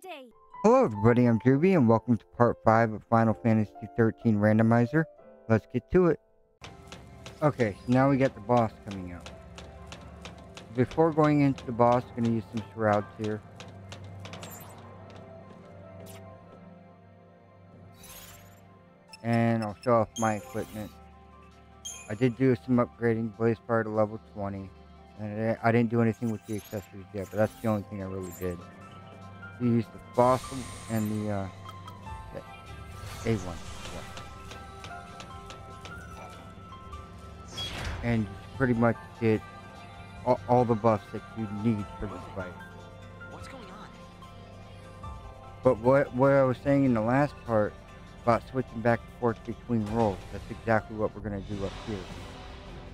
day. Hello everybody, I'm Drewby and welcome to part 5 of Final Fantasy XIII Randomizer. Let's get to it. Okay, so now we got the boss coming out. Before going into the boss, I'm going to use some shrouds here. And I'll show off my equipment. I did do some upgrading, Blaze Fire to level 20. And I didn't do anything with the accessories yet, but that's the only thing I really did. You use the fossil and the A1. Yeah. And you pretty much get all the buffs that you need for this fight. What's going on? But what I was saying in the last part about switching back and forth between roles, that's exactly what we're going to do up here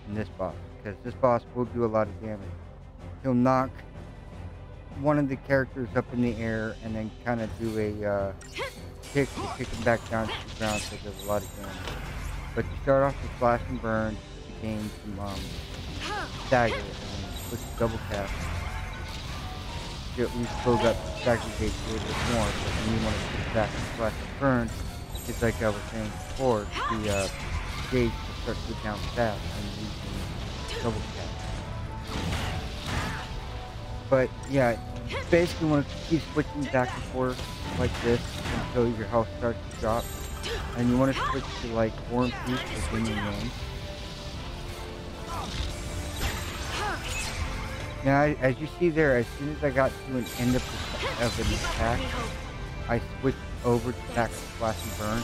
in this boss. Because this boss will do a lot of damage. He'll knock one of the characters up in the air and then kind of do a kick to kick him back down to the ground, so there's a lot of damage. But you start off with Slash and Burn to gain some stagger, and switch to double tap to at least build up the stagger gauge a little bit more. But then you want to switch back to Slash and Burn, because like I was saying before, the gauge will start to go down fast and you can double tap. But yeah, basically want to keep switching back and forth like this until your health starts to drop. And you want to switch to like War and Peace or Yin and Yang. Now, as you see there, as soon as I got to an end of an attack, I switched over to back to Slash and Burn.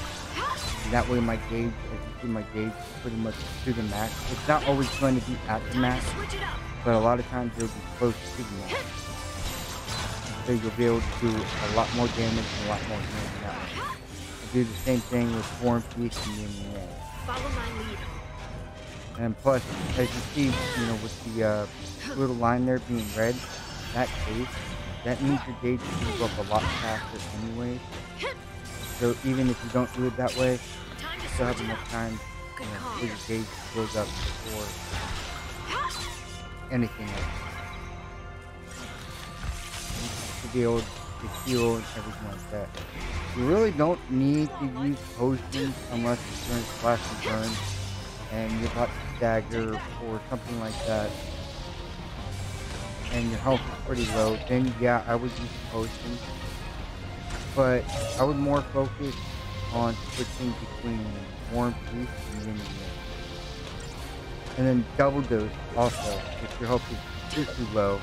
And that way my gauge, as you see, my gauge is pretty much to the max. It's not always going to be at the max, but a lot of times it'll be close to the max. So you'll be able to do a lot more damage and a lot more damage that way. I'll do the same thing with War and Peace and Yin and Yang. Follow my lead. And plus, as you see, you know, with the little line there being red, that case, that means your gauge will move up a lot faster anyways. So even if you don't do it that way, you still have enough time, you know, for your gauge goes up before anything else. To be able to heal and everything like that. You really don't need to use potions unless it's during Slash and Burn and you're about to stagger or something like that, and your health is pretty low. Then yeah, I would use potions, but I would more focus on switching between War and Peace and Yin and Yang. And then double dose also, if your health is too low,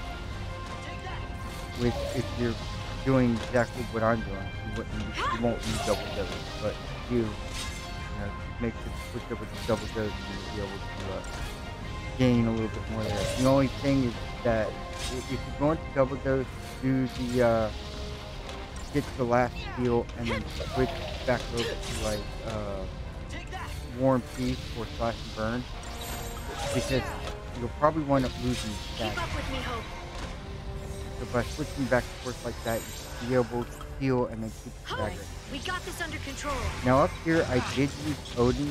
which if you're doing exactly what I'm doing, you won't use double dose, but if you make the switch over to double dose and you'll be able to gain a little bit more there. The only thing is that if you're going to double dose, do the get to the last heal and then switch back over to like War and Peace or Slash and Burn, because you'll probably wind up losing the Keep up with me, Hope. So by switching back and forth like that, you should be able to heal and then keep the stagger. We got this under control. Now up here, I did use Odin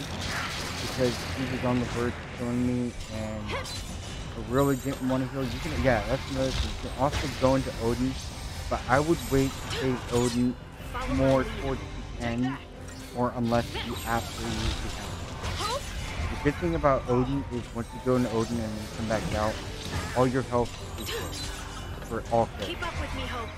because he was on the verge of killing me, and I really didn't want to heal. You can, yeah, that's another thing. You can also go into Odin, but I would wait to save Odin more towards the end, or unless you absolutely use the health. The good thing about Odin is once you go into Odin and then come back out, all your health is full for all characters. Keep up with me, Hope.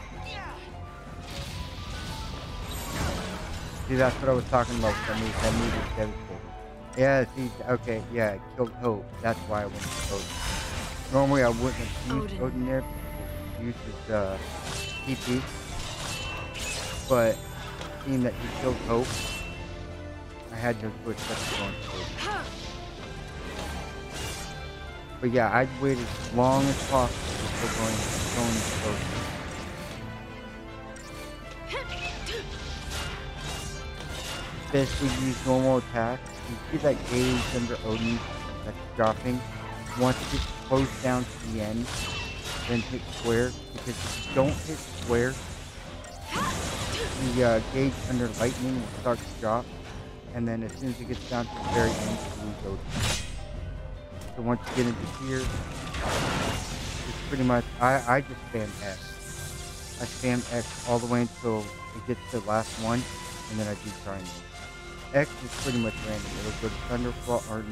See, that's what I was talking about for me. That move is devastating. Yeah, see, okay, yeah, it killed Hope. That's why I went to Odin. Normally I wouldn't have used Odin there because he used his TP. But seeing that he killed Hope, I had no choice but to go into Odin. But yeah, I'd wait as long as possible before going into Odin. Basically use normal attacks. You see that gauge under Odin that's dropping. Once it gets close down to the end, then hit square. Because if you don't hit square, the gauge under lightning will start to drop. And then as soon as it gets down to the very end, you lose Odin. So once you get into here, it's pretty much, I just spam S. I spam X all the way until it gets to the last one, and then I do triangle. X is pretty much random. It'll go to Thunderfall or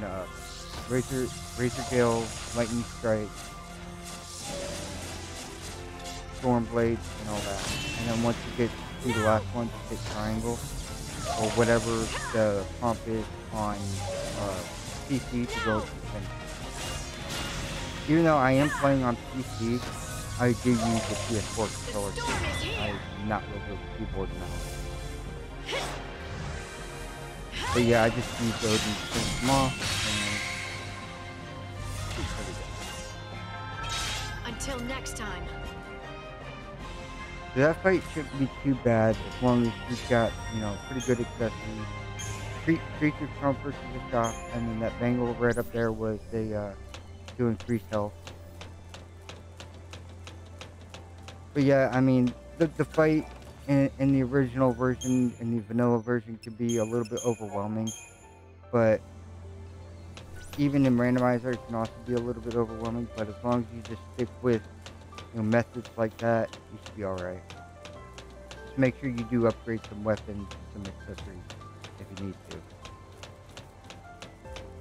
Razor Gale, Lightning Strike, Storm Blade, and all that. And then once you get to the last one, just hit triangle or whatever the prompt is on PC to go to the finish. Even though I am playing on PC, I do use the PS4 controller. I do not look at the keyboard now. But yeah, I just use those and finish them off. Until next time. So that fight shouldn't be too bad as long as you've got, you know, pretty good accessories. Creature comfort is a shop, and then that bangle right up there was a to increase health. But yeah, I mean, the fight in the original version and the vanilla version could be a little bit overwhelming, but even in randomizer it can also be a little bit overwhelming. But as long as you just stick with, you know, methods like that, you should be alright. Just make sure you do upgrade some weapons and some accessories if you need to.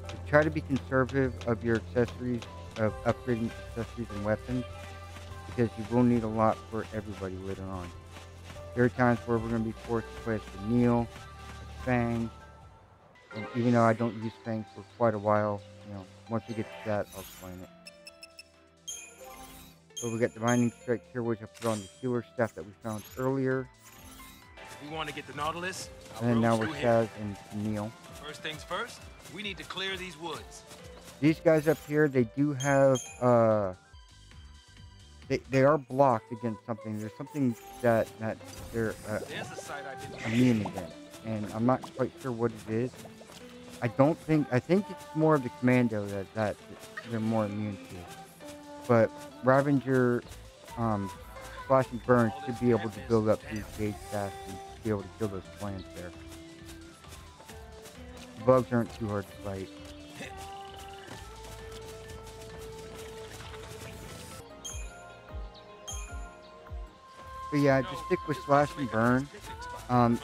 But try to be conservative of your accessories, of upgrading accessories and weapons, because you will need a lot for everybody later on. There are times where we're going to be forced to play as the Neil, the Fang, and even though I don't use Fang for quite a while, you know, once we get to that, I'll explain it. So we got the Mining Strike here, which I put on the healer stuff that we found earlier. We want to get the Nautilus. And then now we're Shaz and Neil. First things first, we need to clear these woods. These guys up here, they do have, they are blocked against something. There's something that they're immune against, and I'm not quite sure what it is. I think it's more of the commando that they're more immune to. But Ravager, Slash and Burn should be able to build up these gauge fast and be able to kill those plants there. Bugs aren't too hard to fight. But yeah, just stick with Slash and Burn.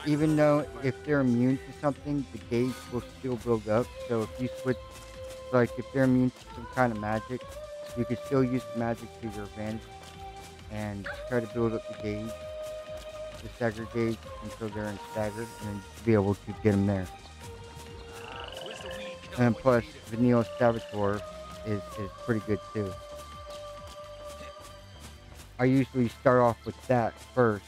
Even though if they're immune to something, the gauge will still build up. So if you switch, like if they're immune to some kind of magic, you can still use the magic to your advantage and try to build up the gauge, the stagger gauge, until they're in stagger, and then be able to get them there. And plus, Vanilla Saboteur is pretty good too. I usually start off with that first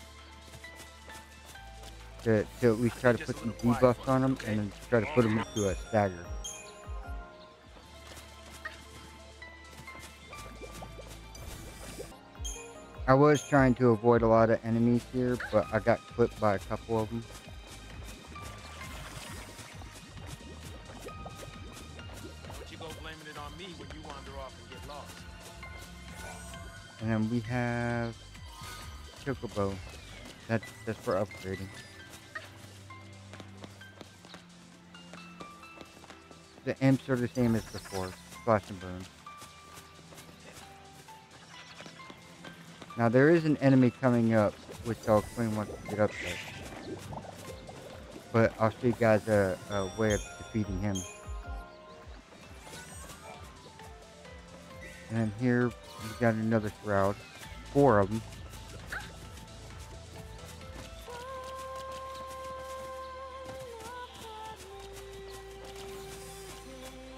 to at least try to put some debuffs on them, and then try to put them into a stagger. I was trying to avoid a lot of enemies here, but I got clipped by a couple of them. Don't you go blaming it on me when you wander off and get lost. And then we have Chocobo. That's for upgrading. The imps are the same as before, Slash and Burn. Now there is an enemy coming up, which I'll explain once we get up there. But I'll show you guys a way of defeating him. And then here we got another shroud, 4 of them.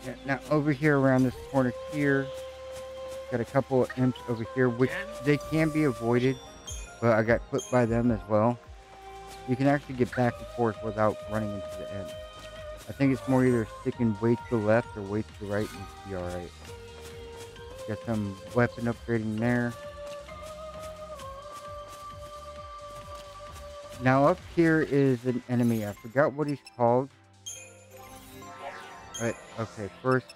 Yeah, now over here around this corner here, got a couple of imps over here, which they can be avoided, but I got clipped by them as well. You can actually get back and forth without running into the imp. I think it's more either sticking way to the left or way to the right and you'll be alright. Got some weapon upgrading there. Now up here is an enemy. I forgot what he's called. But okay, first,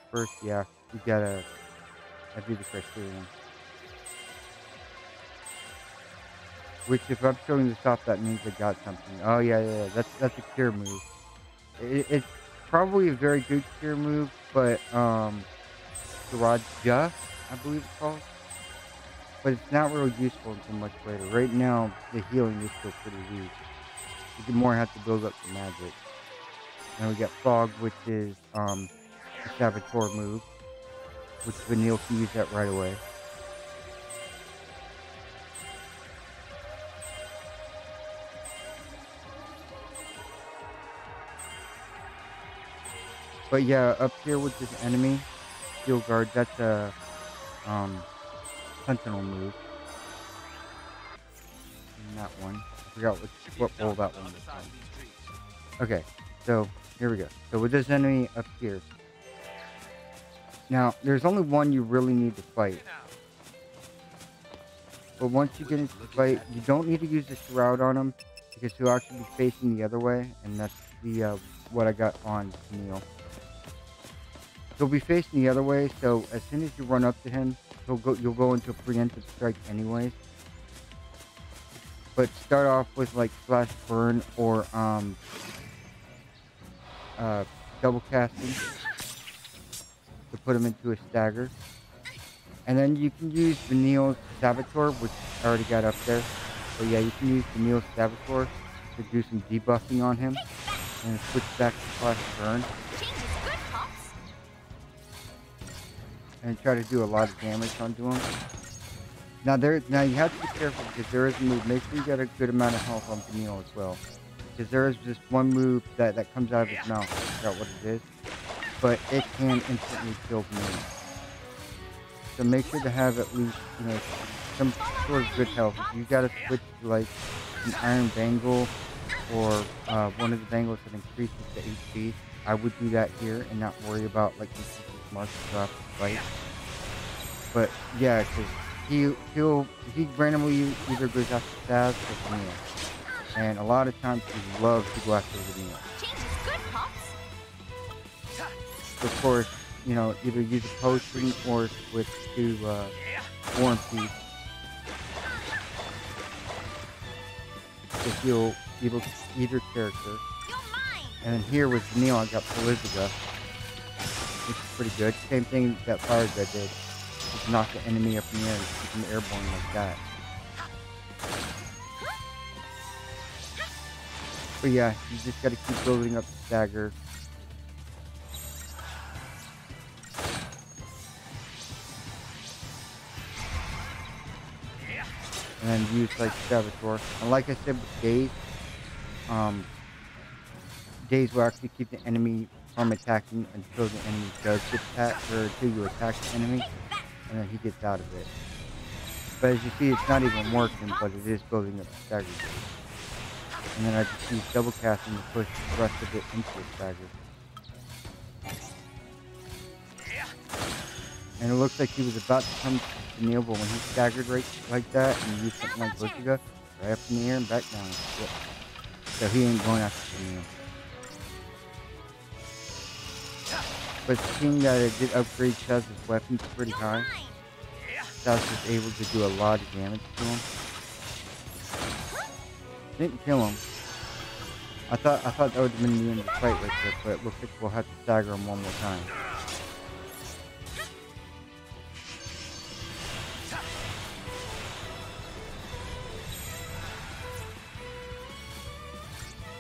yeah, you gotta do the criterion. Which, if I'm showing this off, that means I got something. Oh yeah, that's a cure move. It's probably a very good cure move, but Siraja, I believe it's called. but it's not really useful until much later. Right now, the healing is still pretty weak. You can more have to build up the magic. And we got Fog, which is a Saboteur move, which Vanille can use that right away. But yeah, up here with this enemy, Steel Guard, that's a Sentinel move. And that one. I forgot what role that one was from. Okay, so here we go. So with this enemy up here. Now, there's only one you really need to fight. But once you get into the fight, you don't need to use the Shroud on him, because he'll actually be facing the other way, and that's the what I got on Neil. He'll be facing the other way, so as soon as you run up to him, you'll go into a preemptive strike anyways. But start off with like Slash Burn or double casting to put him into a stagger. And then you can use Vanille's Saboteur, which I already got up there. But yeah, you can use Vanille's Saboteur to do some debuffing on him and switch back to Slash Burn. And try to do a lot of damage onto him. Now you have to be careful because there is a move. Make sure you got a good amount of health on Vanille as well. Because there is just one move that comes out of his mouth. I forgot what it is. But it can instantly kill Vanille. So make sure to have at least, some sort of good health. If you gotta switch to like an Iron Bangle or one of the bangles that increases the HP, I would do that here and not worry about like increasing marks off the fight. But yeah, because he randomly either goes after Saz or Vanille. And a lot of times he loves to go after Vanille. Of course, either use a potion or switch to War and Peace to heal either character. And then here with Vanille, I got Pelizziga, which is pretty good. Same thing that Fire Guy did. Just knock the enemy up in the air and keep him airborne like that. But yeah, you just gotta keep building up the stagger. And then use like Saboteur. And like I said with Daze, Daze will actually keep the enemy from attacking until the enemy does get attacked, or until you attack the enemy, and then he gets out of it. But as you see, it's not even working, but it is building up the stagger. And then I just use double casting to push the rest of it into the stagger. And it looks like he was about to come to Neil, but when he staggered right like that and used something like Pelizziga, right up in the air and back down. Yep. So he ain't going after Neil. But seeing that it did upgrade Saz's weapons pretty high, Saz was able to do a lot of damage to him. Didn't kill him. I thought that would have been the end of the fight right there, but it looks like we'll have to stagger him one more time.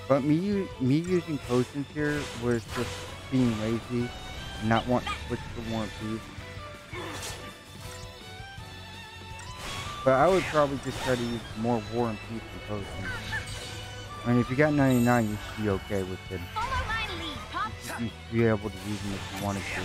But me using potions here was just being lazy and not wanting to switch to War and Peace. But I would probably just try to use more War and Peace than potions. I mean, if you got 99, you should be okay with it. You should be able to use them if you wanted to.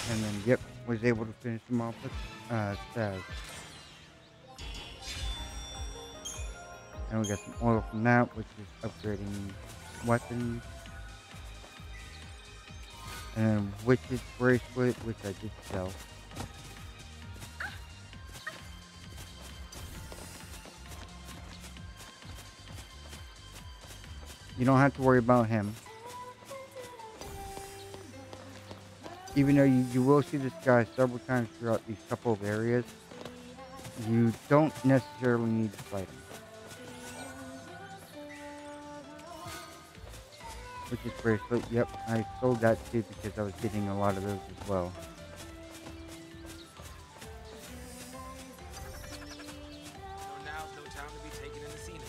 And then, yep, was able to finish him off with Saz. And we got some oil from that, which is upgrading weapons. And then Witch's Bracelet, which I did sell. You don't have to worry about him. Even though you will see this guy several times throughout these couple of areas, you don't necessarily need to fight him. Which is bracelet. Yep, I sold that too because I was getting a lot of those as well. So now's no time to be taking in the scenery.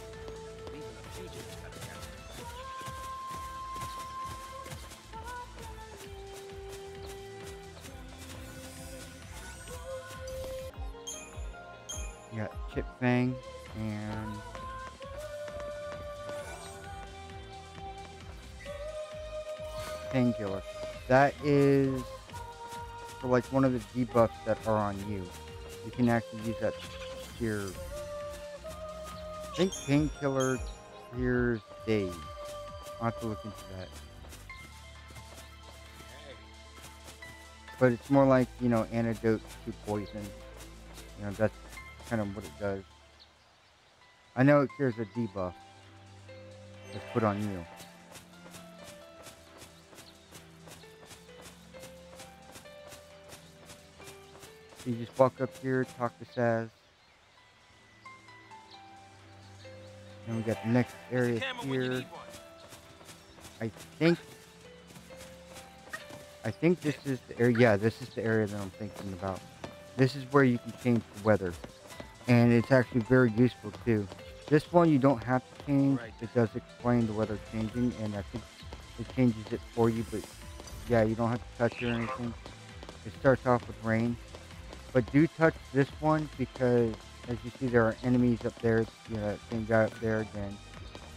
Leaving a fugitive at a counter. You got Chip Fang and Painkiller. That is for like one of the debuffs that are on you. You can actually use that here. I think Painkiller clears days. I'll have to look into that. But it's more like, you know, antidote to poison. You know, that's kind of what it does. I know it clears a debuff that's put on you. You just walk up here, talk to Saz. And we got the next area here. I think this is the area. Yeah, this is the area that I'm thinking about. This is where you can change the weather. And it's actually very useful too. This one you don't have to change. It does explain the weather changing, and I think it changes it for you, but yeah, you don't have to touch it or anything. It starts off with rain. But do touch this one because, as you see, there are enemies up there. You know, that same guy up there again.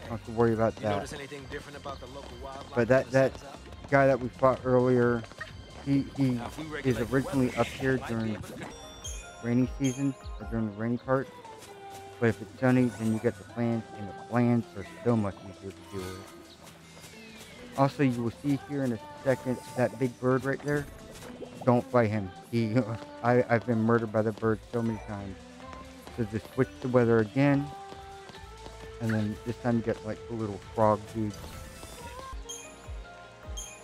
Don't have to worry about that. Notice anything different about the local wildlife? But that guy that we fought earlier, he is originally up here during rainy season, or during the rainy part. But if it's sunny, then you get the plants, and the plants are so much easier to deal with. Also, you will see here in a second that big bird right there. Don't fight him. I've been murdered by the bird so many times. So just switch the weather again. And then this time you get like the little frog dude.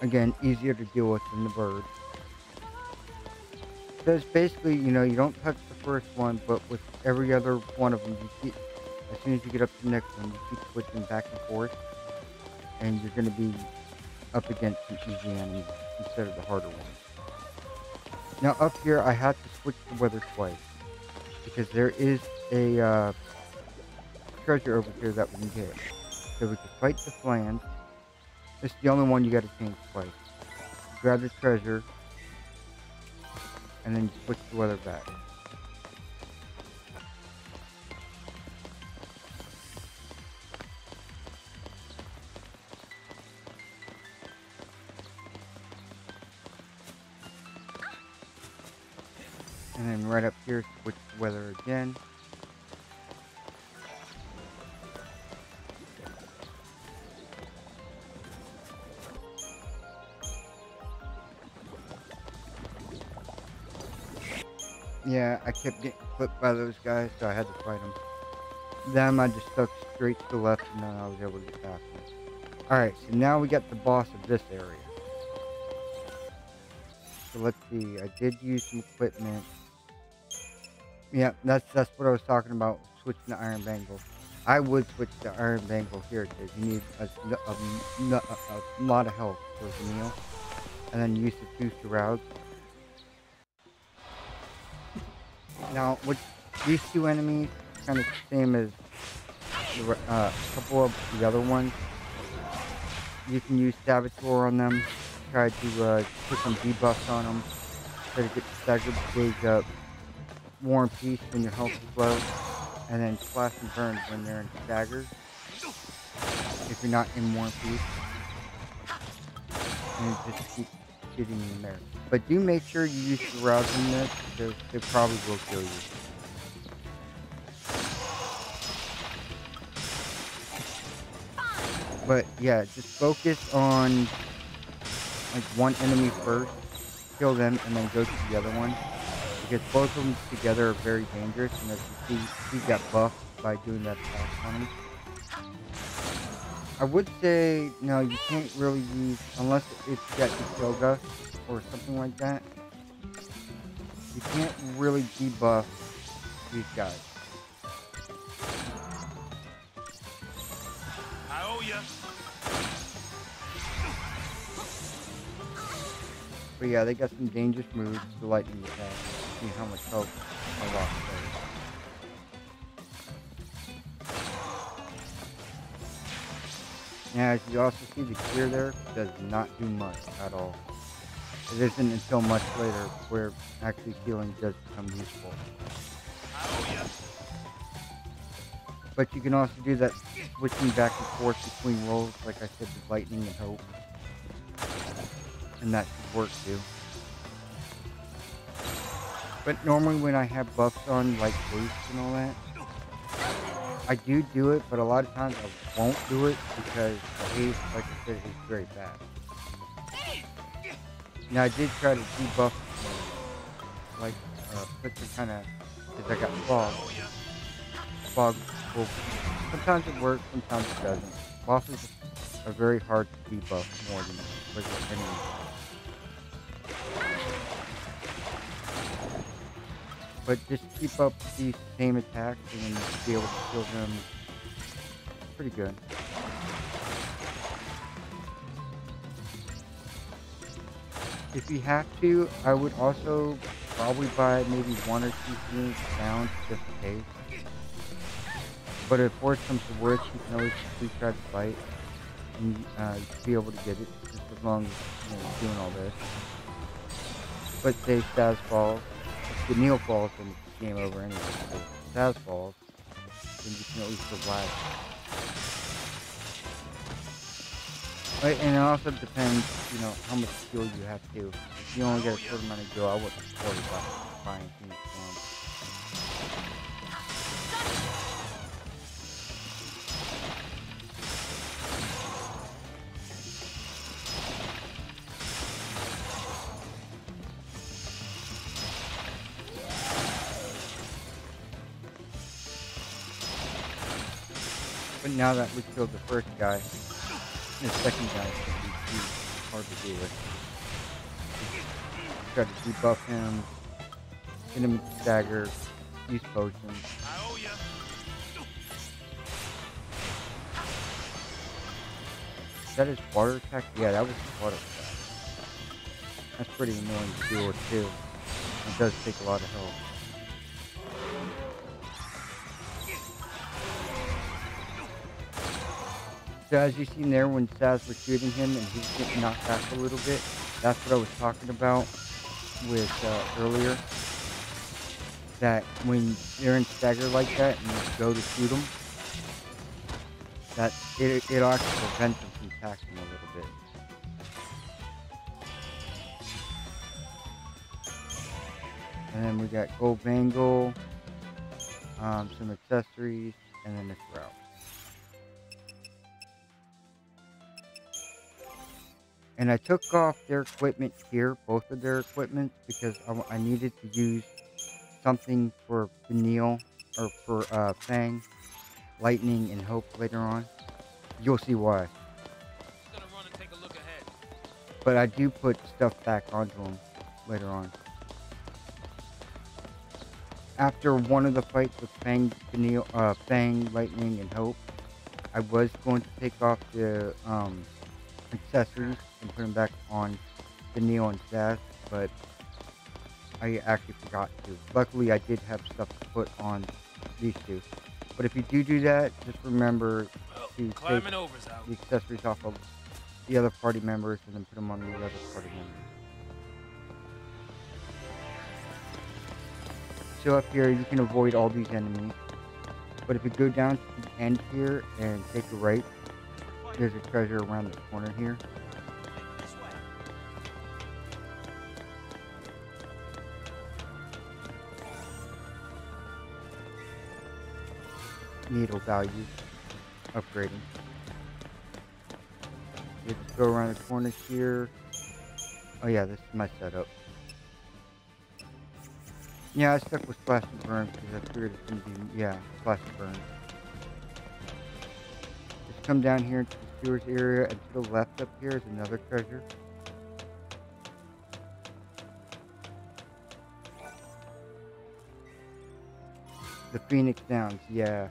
Again, easier to deal with than the bird. So it's basically, you know, you don't touch the first one, but with every other one of them, you keep, as soon as you get up to the next one, you keep switching back and forth. And you're going to be up against some easy enemies instead of the harder ones. Now up here, I have to switch the weather twice because there is a treasure over here that we can get. So we can fight the Flans. It's the only one you got to change twice. Grab the treasure, and then you switch the weather back. And then right up here, switch the weather again. Yeah, I kept getting clipped by those guys, so I had to fight them. Them, I just stuck straight to the left, and then I was able to get past them. Alright, so now we got the boss of this area. So let's see, I did use some equipment. Yeah, that's what I was talking about, switching to Iron Bangle. I would switch to Iron Bangle here, because you need a lot of health for the meal. And then use the 2 shrouds. Now, with these 2 enemies, kind of the same as a couple of the other ones. You can use Saboteur on them, try to put some debuffs on them, try to get staggered gauge up, War and Peace when your health is low, and then Slash and Burn when they're in staggers, if you're not in War and Peace. And just keep getting in there. But do make sure you use the routes in this, because they probably will kill you. But yeah, just focus on like one enemy first, kill them, and then go to the other one. Because both of them together are very dangerous, and as you see, he got buffed by doing that attack on him. I would say, no, you can't really use, unless it's got the Kyoga or something like that. You can't really debuff these guys. I owe ya. But yeah, they got some dangerous moves. The lightning attack. See how much health I lost there. Now, as you also see, the clear there does not do much at all. It isn't until much later where actually healing does become useful. I owe ya. But you can also do that switching back and forth between roles, like I said, with lightning and hope. And that should work too. But normally when I have buffs on, like haste and all that, I do it, but a lot of times I won't do it because the haste, like I said, is very bad. Now I did try to debuff, like, put some kind of, because I got fog. Fog will, sometimes it works, sometimes it doesn't. Bosses are very hard to debuff more than regular enemies. But just keep up these same attacks and then you'll be able to kill them pretty good. If you have to, I would also probably buy maybe 1 or 2 units down just in case. But if worse comes to worse, you can always just try to fight and you'll be able to get it just as long as you're doing all this. But say Staz falls. If the Neil falls, then it's game over anyway. So if Staz falls, then you can at least survive. But, and it also depends, how much skill you have to. If you only get a certain amount of skill, I wouldn't worry about buying things from. But now that we killed the first guy, the second guy is going to be too hard to deal with. Try to debuff him, hit him with stagger, use potions. I owe ya. Is that his water attack? Yeah, that was his water attack. That's pretty annoying to deal with too. It does take a lot of health. So as you seen there, when Saz was shooting him and he was getting knocked back a little bit, that's what I was talking about with earlier. That when they're in stagger like that and you go to shoot them, that it'll actually prevent them from attacking a little bit. And then we got gold bangle, some accessories, and then this route. And I took off their equipment here, both of their equipment, because I needed to use something for Benil, or for Fang, Lightning, and Hope later on. You'll see why. Just gonna run and take a look ahead. But I do put stuff back onto them later on. After one of the fights with Fang, Benil, Fang, Lightning, and Hope, I was going to take off the accessories and put them back on the Neo and Saz, but I actually forgot to. Luckily, I did have stuff to put on these two. But if you do that, just remember to take the accessories off of the other party members and then put them on the other party members. So up here, you can avoid all these enemies. But if you go down to the end here and take a right, there's a treasure around the corner here. Needle values, upgrading. You just go around the corners here. Oh yeah, this is my setup. Yeah, I stuck with Splash and Burn because I figured it's going to be, yeah, Splash and Burn. Just come down here to sewers area, and to the left up here is another treasure. The Phoenix Downs, yeah.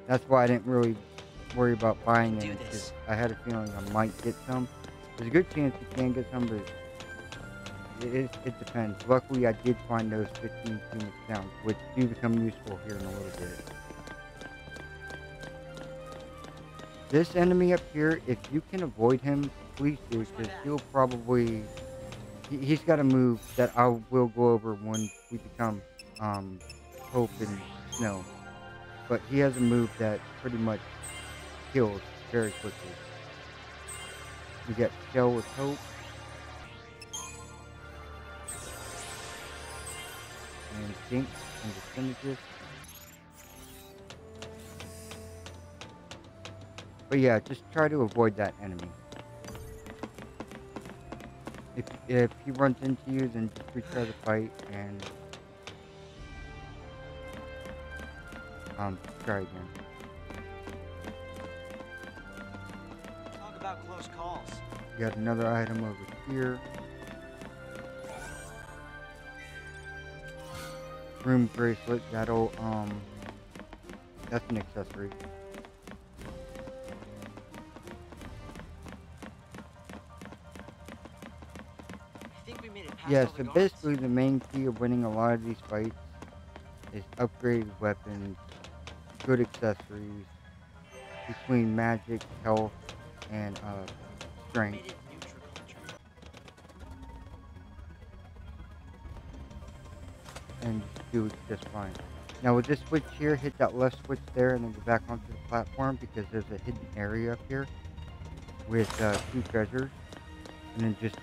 That's why I didn't really worry about buying Do any, this. because I had a feeling I might get some. There's a good chance you can get some, but it depends. Luckily, I did find those 15 Phoenix Downs, which do become useful here in a little bit. This enemy up here, if you can avoid him, please do, because he'll probably... He's got a move that I will go over when we become Hope and Snow. But he has a move that pretty much kills very quickly. We get Shell with Hope. And Jinx and the Synergist. But yeah, just try to avoid that enemy. If he runs into you, then just retry the fight and try again. Talk about close calls. Got another item over here. Room bracelet, that'll that's an accessory. I think we made it past Yeah, all so the guards. basically the main key of winning a lot of these fights is upgraded weapons, good accessories, between magic, health, and strength. Made it neutral country. And do it just fine. Now with this switch here, hit that left switch there and then go back onto the platform, because there's a hidden area up here with 2 treasures. And then just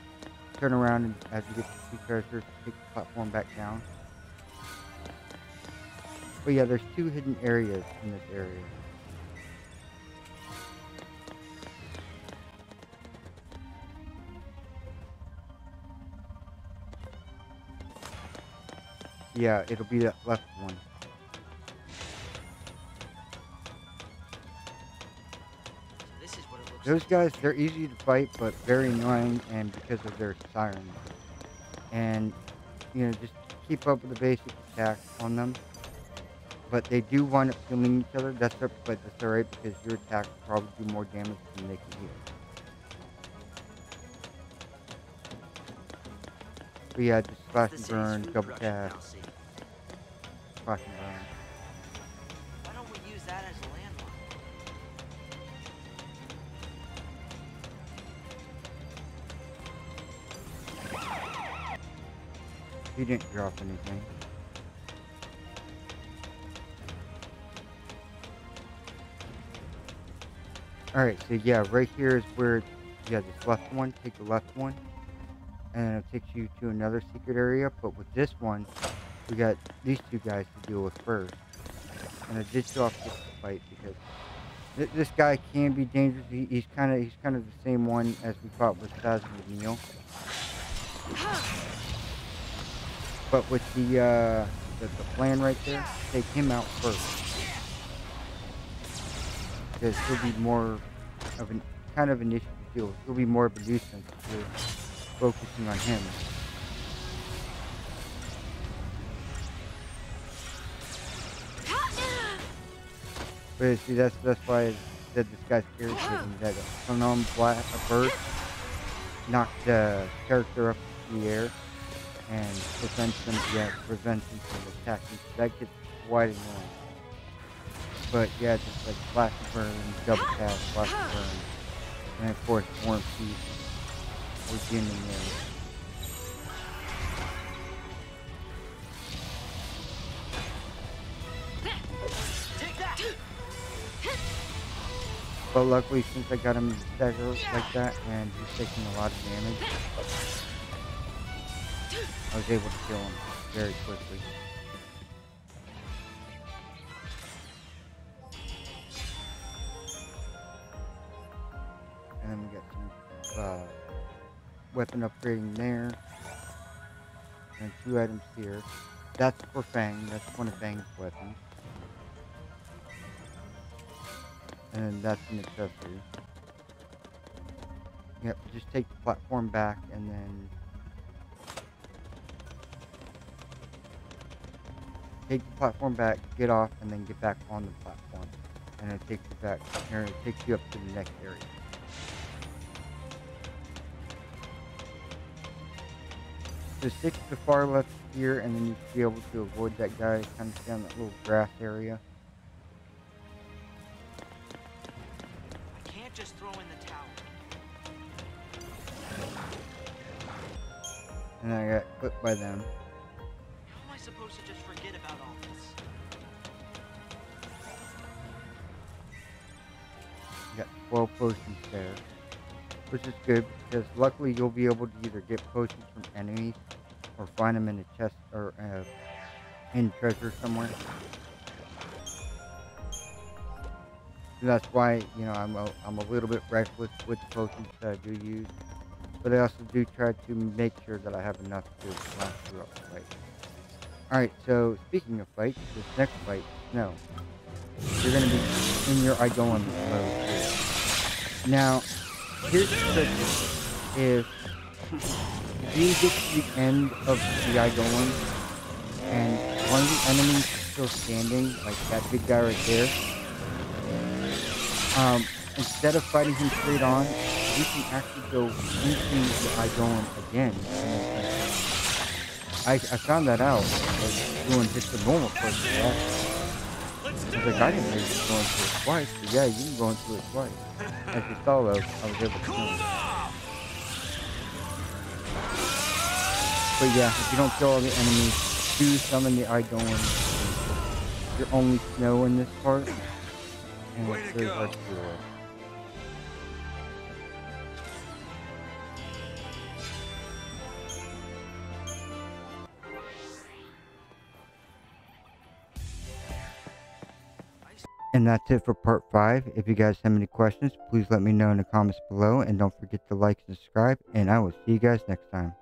turn around, and as you get to 2 treasures, take the platform back down. But yeah, there's 2 hidden areas in this area. Yeah, it'll be that left one. So this is what it looks Those like. guys, they're easy to fight, but very annoying, and because of their sirens. And, you know, just keep up with the basic attack on them. But they do wind up killing each other. But that's alright, because your attack will probably do more damage than they can heal. But yeah, just slash The and city's burn, food double production tap, fallacy. slash and burn. Why don't we use that as a landmark? He didn't drop anything. Alright, so yeah, right here is where, yeah, this left one, take the left one, and it takes you to another secret area. But with this one, we got these 2 guys to deal with first. And I did show off this fight because this guy can be dangerous. He's kind of the same one as we fought with Saz and Neil. But with the plan right there, take him out first. Because he'll be more of an kind of initiative deal. He'll be more of a nuisance if you're focusing on him. But see, that's why I said this guy's irritating. That a unarmed burst knocked the character up in the air and prevents them from attacking. So that gets quite annoying. But yeah, just like flash and burn, double tap, flash and burn, and of course War and Peace or Jin in there. Take that! But luckily, since I got him staggered like that and he's taking a lot of damage, I was able to kill him very quickly. And then we got some weapon upgrading there. And 2 items here. That's for Fang. That's one of Fang's weapons. and then that's an accessory. Yep, just take the platform back, and then take the platform back, get off, and then get back on the platform. And it takes you back, or it takes you up to the next area. So stick to the far left here, and then you should be able to avoid that guy, kind of stay on that little grass area. I can't just throw in the towel. And I got clipped by them. How am I supposed to just forget about all this? You got 12 potions there, which is good because luckily you'll be able to either get potions from enemies or find them in a chest or in treasure somewhere. So that's why, you know, I'm a little bit reckless with the potions that I do use, but I also do try to make sure that I have enough to last throughout the fight. Alright, so speaking of fights, this next fight, no. You're going to be in your Igolan mode here. Now, here's the trick. If you get to the end of the Igolan and one of the enemies is still standing, like that big guy right there, instead of fighting him straight on, you can actually go into the Igolan again. I found that out, like doing just the normal person. I was like, I didn't know you could go into it twice, but yeah, you can go into it twice. As you saw though, I was able to do it. But yeah, if you don't kill all the enemies, do summon the Igolan. You're only snow in this part, and it's very hard to do it. And that's it for part 5. If you guys have any questions, please let me know in the comments below. And don't forget to like and subscribe. And I will see you guys next time.